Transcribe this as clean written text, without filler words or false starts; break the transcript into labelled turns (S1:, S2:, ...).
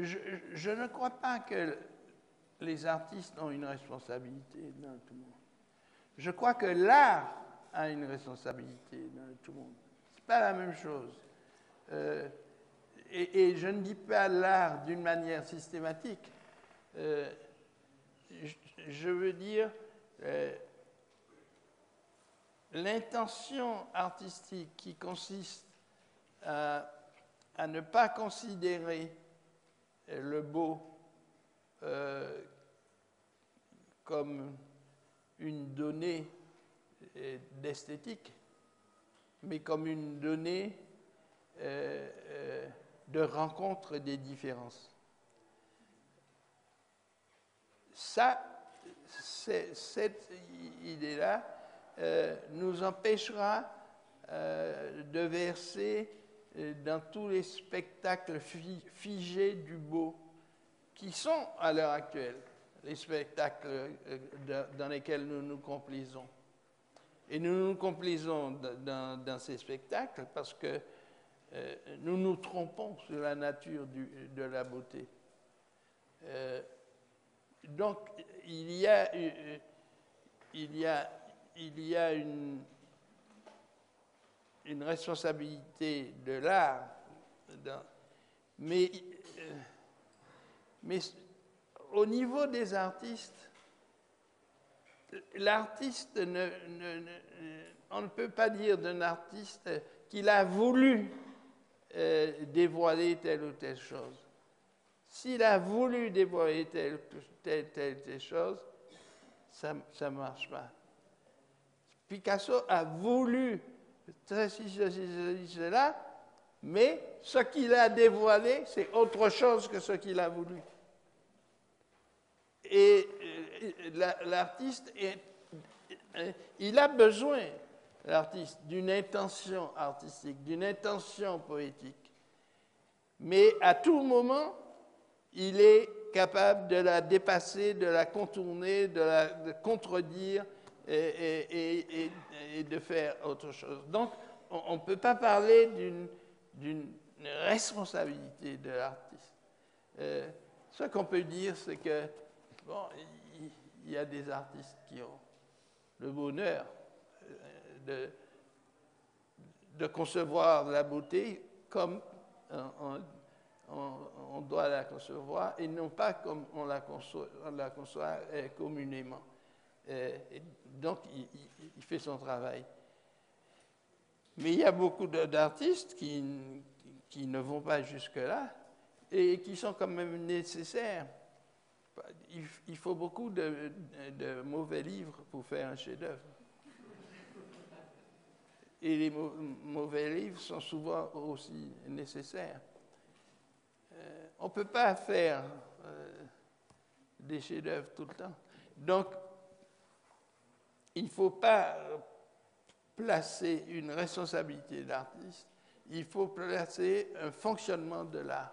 S1: je ne crois pas que les artistes ont une responsabilité dans tout le monde. Je crois que l'art a une responsabilité dans tout le monde. Ce n'est pas la même chose. Et je ne dis pas l'art d'une manière systématique. Je veux dire l'intention artistique qui consiste à ne pas considérer le beau comme une donnée d'esthétique, mais comme une donnée de rencontre des différences. Ça, cette idée-là nous empêchera de verser dans tous les spectacles figés du beau qui sont à l'heure actuelle les spectacles dans lesquels nous nous complaisons. Et nous nous complaisons dans ces spectacles parce que nous nous trompons sur la nature de la beauté. Donc, il y a une responsabilité de l'art, mais au niveau des artistes, l'artiste, on ne peut pas dire d'un artiste qu'il a voulu dévoiler telle ou telle chose. S'il a voulu dévoiler telle chose, ça ne marche pas. Picasso a voulu ceci, cela, mais ce qu'il a dévoilé, c'est autre chose que ce qu'il a voulu. Et l'artiste, il a besoin, l'artiste, d'une intention artistique, d'une intention poétique. Mais à tout moment, il est capable de la dépasser, de la contourner, de contredire et de faire autre chose. Donc, on ne peut pas parler d'une responsabilité de l'artiste. Ce qu'on peut dire, c'est que, bon, il y a des artistes qui ont le bonheur de concevoir la beauté comme on doit la concevoir et non pas comme on la conçoit communément. Donc, il fait son travail. Mais il y a beaucoup d'artistes qui ne vont pas jusque-là et qui sont quand même nécessaires. Il faut beaucoup de mauvais livres pour faire un chef-d'œuvre. Et les mauvais livres sont souvent aussi nécessaires. On ne peut pas faire des chefs-d'œuvre tout le temps. Donc, il ne faut pas placer une responsabilité d'artiste, il faut placer un fonctionnement de l'art.